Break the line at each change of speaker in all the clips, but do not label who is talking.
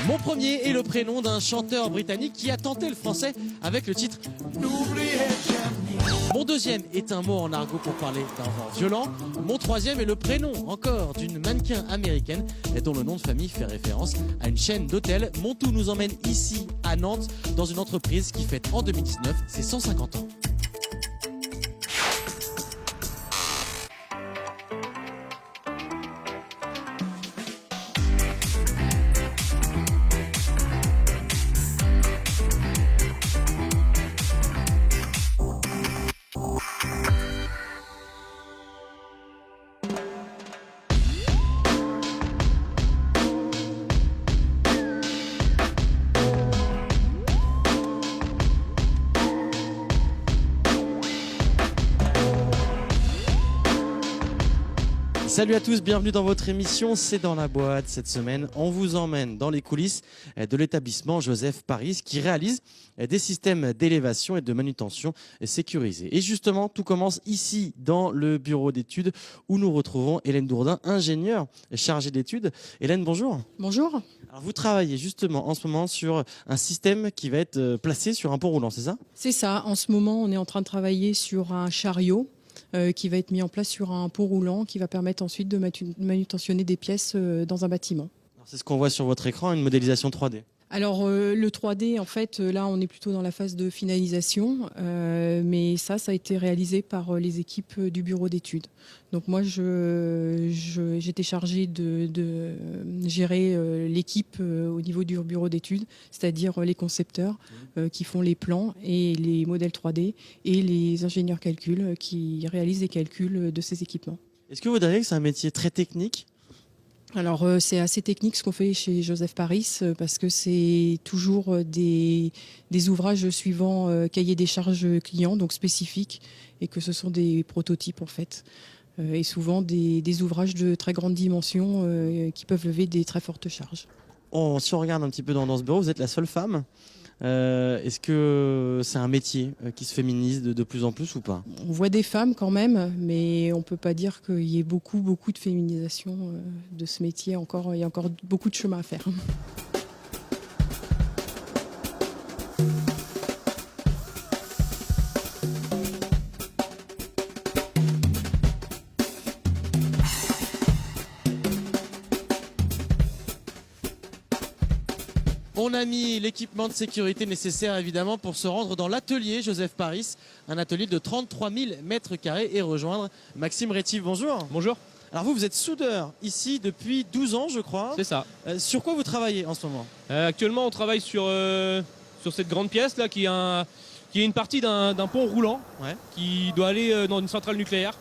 Mon premier est le prénom d'un chanteur britannique qui a tenté le français avec le titre N'oubliez jamais. Mon deuxième est un mot en argot pour parler d'un vent violent. Mon troisième est le prénom encore d'une mannequin américaine dont le nom de famille fait référence à une chaîne d'hôtels. Mon tout nous emmène ici à Nantes dans une entreprise qui fête en 2019 ses 150 ans. Salut à tous, bienvenue dans votre émission C'est dans la boîte. Cette semaine, on vous emmène dans les coulisses de l'établissement Joseph Paris qui réalise des systèmes d'élévation et de manutention sécurisés. Et justement, tout commence ici dans le bureau d'études où nous retrouvons Hélène Dourdin, ingénieure chargée d'études. Hélène, bonjour.
Bonjour.
Alors vous travaillez justement en ce moment sur un système qui va être placé sur un pont roulant, c'est ça?
C'est ça. En ce moment, on est en train de travailler sur un chariot qui va être mis en place sur un pont roulant qui va permettre ensuite de manutentionner des pièces dans un bâtiment.
C'est ce qu'on voit sur votre écran, une modélisation 3D.
Alors le 3D, en fait, là, on est plutôt dans la phase de finalisation, mais ça a été réalisé par les équipes du bureau d'études. Donc moi, j'étais chargée de gérer l'équipe au niveau du bureau d'études, c'est-à-dire les concepteurs qui font les plans et les modèles 3D et les ingénieurs calcul qui réalisent les calculs de ces équipements.
Est-ce que vous diriez que c'est un métier très technique ?
Alors c'est assez technique ce qu'on fait chez Joseph Paris parce que c'est toujours des ouvrages suivant cahier des charges clients, donc spécifiques, et que ce sont des prototypes en fait. Et souvent des ouvrages de très grande dimension qui peuvent lever des très fortes charges.
Si on regarde un petit peu dans ce bureau, vous êtes la seule femme. Est-ce que c'est un métier qui se féminise de plus en plus ou pas?
On voit des femmes quand même, mais on ne peut pas dire qu'il y ait beaucoup de féminisation de ce métier. Il y a encore beaucoup de chemin à faire.
On a mis l'équipement de sécurité nécessaire évidemment pour se rendre dans l'atelier Joseph Paris, un atelier de 33 000 mètres carrés et rejoindre Maxime Rétif. Bonjour.
Bonjour.
Alors vous êtes soudeur ici depuis 12 ans je crois.
C'est ça.
Sur quoi vous travaillez en ce moment?
Actuellement on travaille sur cette grande pièce là qui est une partie d'un pont roulant qui doit aller dans une centrale nucléaire,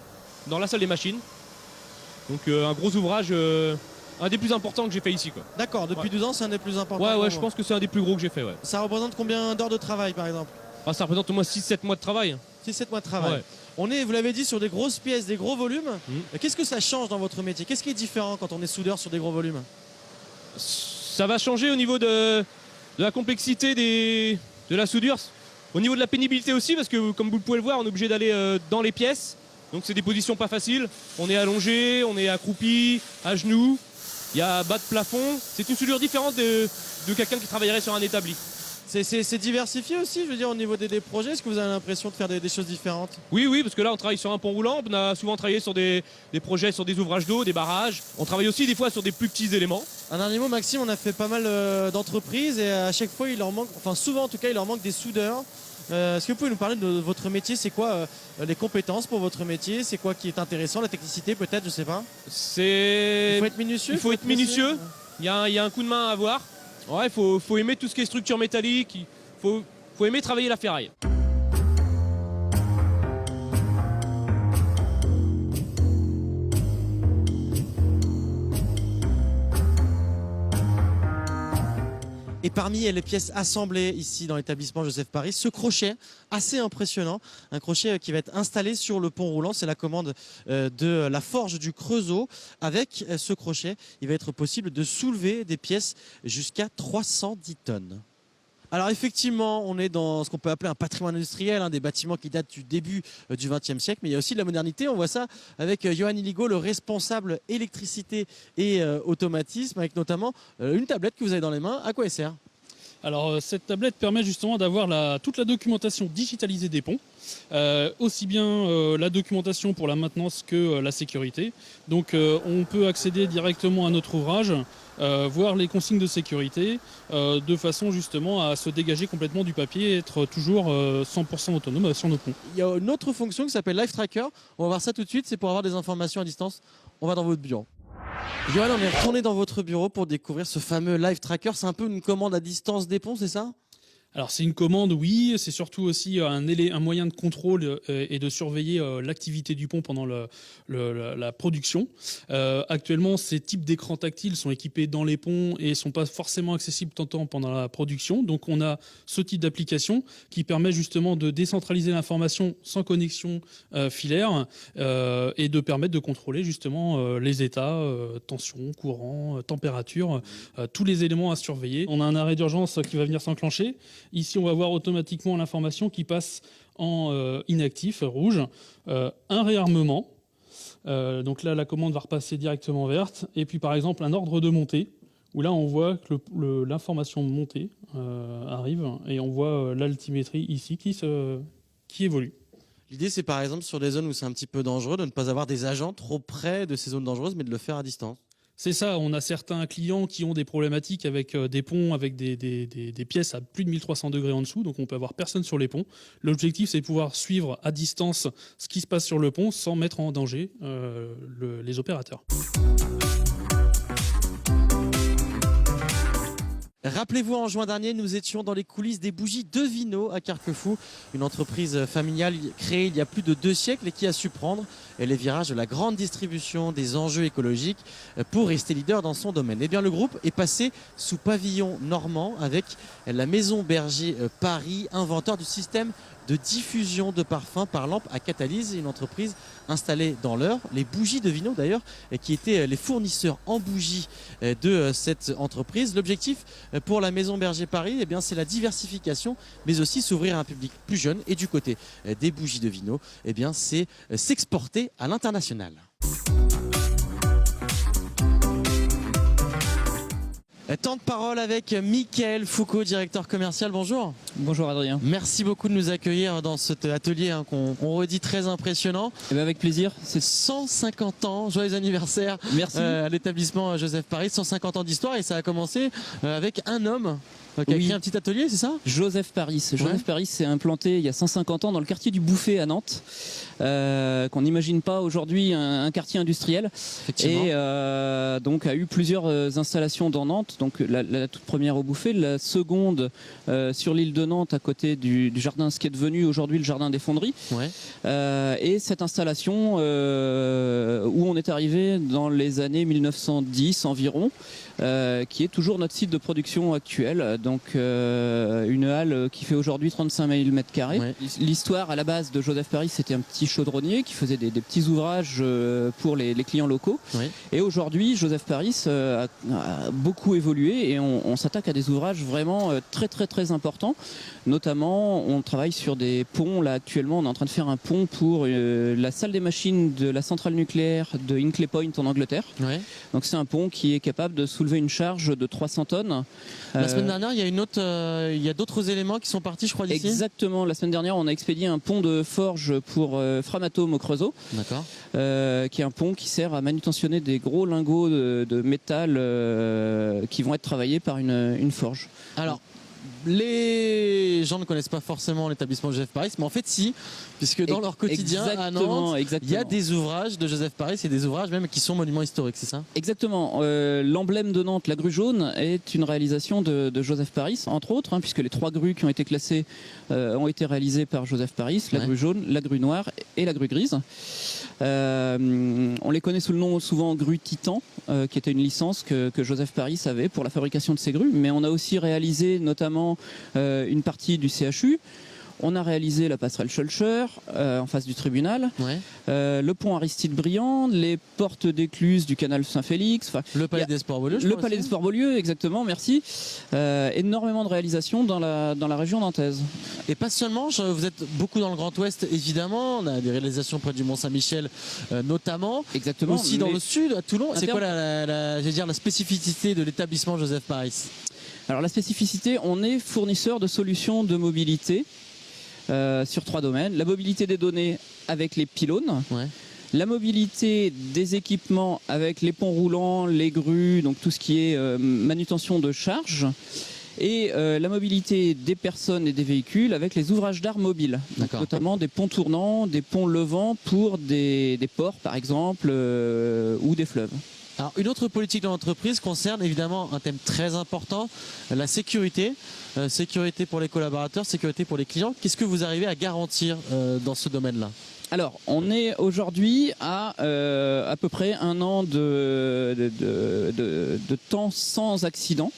dans la salle des machines. Donc un gros ouvrage, un des plus importants que j'ai fait ici, quoi.
D'accord, depuis 12 ans c'est un des plus importants.
Ouais, je pense que c'est un des plus gros que j'ai fait. Ouais.
Ça représente combien d'heures de travail par exemple?
Ça représente au moins 6-7 mois de travail.
6-7 mois de travail. Ouais. On est, vous l'avez dit, sur des grosses pièces, des gros volumes. Qu'est-ce que ça change dans votre métier? Qu'est-ce qui est différent quand on est soudeur sur des gros volumes?
Ça va changer au niveau de la complexité de la soudure. Au niveau de la pénibilité aussi, parce que comme vous pouvez le voir, on est obligé d'aller dans les pièces. Donc c'est des positions pas faciles. On est allongé, on est accroupi, à genoux. Il y a bas de plafond. C'est une soudure différente de quelqu'un qui travaillerait sur un établi.
C'est diversifié aussi, je veux dire, au niveau des projets. Est-ce que vous avez l'impression de faire des choses différentes?
Oui, parce que là, on travaille sur un pont roulant. On a souvent travaillé sur des projets sur des ouvrages d'eau, des barrages. On travaille aussi des fois sur des plus petits éléments.
Un dernier mot, Maxime, on a fait pas mal d'entreprises et à chaque fois, il leur manque, enfin souvent en tout cas, il leur manque des soudeurs. Est-ce que vous pouvez nous parler de votre métier? C'est quoi les compétences pour votre métier? C'est quoi qui est intéressant? La technicité peut-être, je sais pas.
Il faut
être minutieux.
Il faut être minutieux. Il y a un coup de main à avoir. Ouais, faut aimer tout ce qui est structure métallique. Faut aimer travailler la ferraille.
Et parmi les pièces assemblées ici dans l'établissement Joseph Paris, ce crochet assez impressionnant, un crochet qui va être installé sur le pont roulant, c'est la commande de la forge du Creusot. Avec ce crochet, il va être possible de soulever des pièces jusqu'à 310 tonnes. Alors effectivement, on est dans ce qu'on peut appeler un patrimoine industriel, des bâtiments qui datent du début du XXe siècle, mais il y a aussi de la modernité. On voit ça avec Johan Iligo, le responsable électricité et automatisme, avec notamment une tablette que vous avez dans les mains. À quoi elle sert ?
Alors cette tablette permet justement d'avoir toute la documentation digitalisée des ponts, aussi bien la documentation pour la maintenance que la sécurité. Donc on peut accéder directement à notre ouvrage, voir les consignes de sécurité, de façon justement à se dégager complètement du papier et être toujours 100% autonome sur nos ponts.
Il y a une autre fonction qui s'appelle Live Tracker. On va voir ça tout de suite, c'est pour avoir des informations à distance. On va dans votre bureau. Johan, on est retourné dans votre bureau pour découvrir ce fameux Live Tracker. C'est un peu une commande à distance des ponts, c'est ça ?
Alors c'est une commande, oui, c'est surtout aussi un moyen de contrôle et de surveiller l'activité du pont pendant la production. Actuellement, ces types d'écrans tactiles sont équipés dans les ponts et ne sont pas forcément accessibles tant pendant la production. Donc on a ce type d'application qui permet justement de décentraliser l'information sans connexion filaire et de permettre de contrôler justement les états, tension, courant, température, tous les éléments à surveiller. On a un arrêt d'urgence qui va venir s'enclencher. Ici, on va voir automatiquement l'information qui passe en inactif, rouge. Un réarmement. Donc là, la commande va repasser directement verte. Et puis, par exemple, un ordre de montée, où là, on voit que l'information de montée arrive. Et on voit l'altimétrie ici qui évolue.
L'idée, c'est par exemple sur des zones où c'est un petit peu dangereux, de ne pas avoir des agents trop près de ces zones dangereuses, mais de le faire à distance.
C'est ça, on a certains clients qui ont des problématiques avec des ponts, avec des pièces à plus de 1300 degrés en dessous, donc on peut avoir personne sur les ponts. L'objectif, c'est de pouvoir suivre à distance ce qui se passe sur le pont sans mettre en danger les opérateurs.
Rappelez-vous, en juin dernier, nous étions dans les coulisses des bougies Devino à Carquefou, une entreprise familiale créée il y a plus de 2 siècles et qui a su prendre les virages de la grande distribution, des enjeux écologiques pour rester leader dans son domaine. Eh bien, le groupe est passé sous pavillon normand avec la Maison Berger Paris, inventeur du système de diffusion de parfums par lampe à catalyse, une entreprise installée dans l'Eure. Les bougies Devino d'ailleurs, qui étaient les fournisseurs en bougies de cette entreprise. L'objectif pour la Maison Berger Paris, eh bien, c'est la diversification, mais aussi s'ouvrir à un public plus jeune. Et du côté des bougies Devino, eh bien, c'est s'exporter à l'international. Temps de parole avec Mickaël Foucault, directeur commercial. Bonjour.
Bonjour Adrien.
Merci beaucoup de nous accueillir dans cet atelier qu'on redit très impressionnant.
Et bien avec plaisir.
C'est 150 ans, joyeux anniversaire.
Merci.
À l'établissement Joseph Paris, 150 ans d'histoire et ça a commencé avec un homme qui a créé un petit atelier, c'est ça ?
Joseph Paris. Joseph Paris s'est implanté il y a 150 ans dans le quartier du Bouffay à Nantes, qu'on n'imagine pas aujourd'hui un quartier industriel. Et donc a eu plusieurs installations dans Nantes. Donc la toute première au Bouffay, la seconde sur l'île de Nantes à côté du jardin, ce qui est devenu aujourd'hui le jardin des Fonderies.
Ouais.
Et cette installation où on est arrivé dans les années 1910 environ, qui est toujours notre site de production actuel. Donc une halle qui fait aujourd'hui 35 000 m². Ouais. L'histoire à la base de Joseph Paris, c'était un petit chaudronnier qui faisait des petits ouvrages pour les clients locaux. Ouais. Et aujourd'hui, Joseph Paris a beaucoup évolué et on s'attaque à des ouvrages vraiment très très très importants. Notamment, on travaille sur des ponts. Là, actuellement, on est en train de faire un pont pour la salle des machines de la centrale nucléaire de Hinkley Point en Angleterre. Ouais. Donc c'est un pont qui est capable de soulever une charge de 300 tonnes.
La semaine dernière, il y a d'autres éléments qui sont partis, je crois, d'ici.
Exactement. La semaine dernière, on a expédié un pont de forge pour Framatome au Creusot. D'accord. Qui est un pont qui sert à manutentionner des gros lingots de métal qui vont être travaillés par une forge.
Alors, les gens ne connaissent pas forcément l'établissement Joseph Paris, mais en fait si, puisque dans leur quotidien à Nantes, il y a des ouvrages de Joseph Paris et des ouvrages même qui sont monuments historiques, c'est ça ?
Exactement. L'emblème de Nantes, la grue jaune, est une réalisation de Joseph Paris, entre autres, puisque les 3 grues qui ont été classées ont été réalisées par Joseph Paris, la grue jaune, la grue noire et la grue grise. On les connaît sous le nom souvent grue Titan, qui était une licence que Joseph Paris avait pour la fabrication de ces grues, mais on a aussi réalisé notamment une partie du CHU. On a réalisé la passerelle Schulcher en face du tribunal,
Ouais.
le pont Aristide-Briand, les portes d'écluse du canal Saint-Félix.
Le Palais des Sports Beaulieu.
Le Palais des Sports Beaulieu, exactement, merci. Énormément de réalisations dans la région nantaise.
Et pas seulement, vous êtes beaucoup dans le Grand Ouest, évidemment. On a des réalisations près du Mont-Saint-Michel, notamment.
Exactement.
Aussi dans le sud, à Toulon. C'est
terme-
quoi la spécificité de l'établissement Joseph Paris?
Alors la spécificité, on est fournisseur de solutions de mobilité sur 3 domaines. La mobilité des données avec les pylônes.
Ouais.
La mobilité des équipements avec les ponts roulants, les grues, donc tout ce qui est manutention de charge. Et la mobilité des personnes et des véhicules avec les ouvrages d'art mobiles, donc notamment des ponts tournants, des ponts levants pour des ports par exemple ou des fleuves.
Alors, une autre politique de l'entreprise concerne évidemment un thème très important, la sécurité. Sécurité pour les collaborateurs, sécurité pour les clients. Qu'est-ce que vous arrivez à garantir dans ce domaine-là?
Alors, on est aujourd'hui à peu près 1 an de temps sans accident.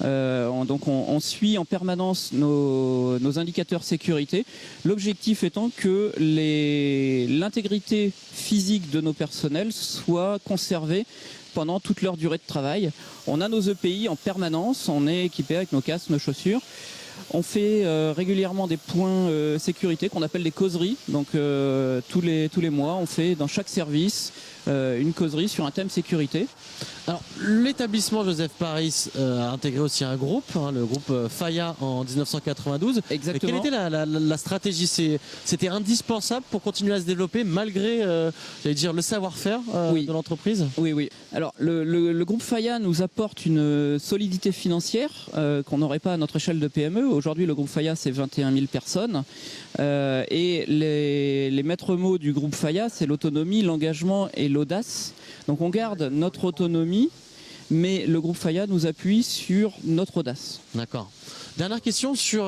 Donc on suit en permanence nos indicateurs sécurité. L'objectif étant que l'intégrité physique de nos personnels soit conservée pendant toute leur durée de travail. On a nos EPI en permanence, on est équipé avec nos casques, nos chaussures. On fait régulièrement des points sécurité qu'on appelle des causeries. Donc tous les mois, on fait dans chaque service une causerie sur un thème sécurité.
Alors, l'établissement Joseph Paris a intégré aussi un groupe, le groupe Faya en 1992.
Exactement.
Et quelle était la stratégie? C'était indispensable pour continuer à se développer malgré, j'allais dire, le savoir-faire de l'entreprise?
Oui. Alors, le groupe Faya nous apporte une solidité financière qu'on n'aurait pas à notre échelle de PME. Aujourd'hui, le groupe Faya, c'est 21 000 personnes. Et les maîtres mots du groupe Faya, c'est l'autonomie, l'engagement et l'audace. Donc on garde notre autonomie, mais le groupe Faya nous appuie sur notre audace.
D'accord. Dernière question sur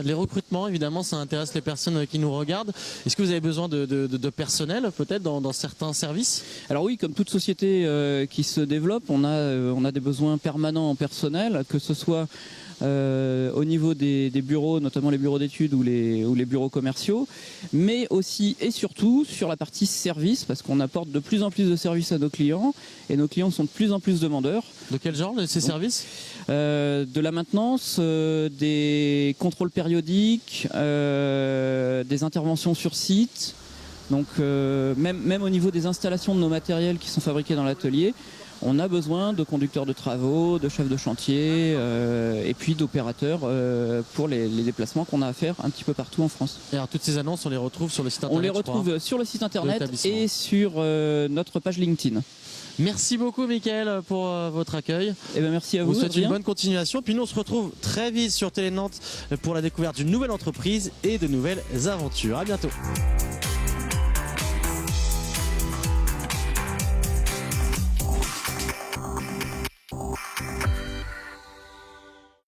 les recrutements. Évidemment, ça intéresse les personnes qui nous regardent. Est-ce que vous avez besoin de personnel, peut-être, dans certains services?
Alors oui, comme toute société qui se développe, on a des besoins permanents en personnel, que ce soit au niveau des bureaux, notamment les bureaux d'études ou les bureaux commerciaux, mais aussi et surtout sur la partie service, parce qu'on apporte de plus en plus de services à nos clients, et nos clients sont de plus en plus demandeurs.
De quel genre, ces services?
De la maintenance, des contrôles périodiques, des interventions sur site. Donc même au niveau des installations de nos matériels qui sont fabriqués dans l'atelier, on a besoin de conducteurs de travaux, de chefs de chantier et puis d'opérateurs pour les déplacements qu'on a à faire un petit peu partout en France.
Et alors toutes ces annonces, on les retrouve sur le site internet?
On les retrouve sur le site internet et sur notre page LinkedIn.
Merci beaucoup Mickaël pour votre accueil.
Et bien merci à vous.
On vous souhaite
Adrien.
une bonne continuation. Puis nous on se retrouve très vite sur Télé Nantes pour la découverte d'une nouvelle entreprise et de nouvelles aventures. À bientôt.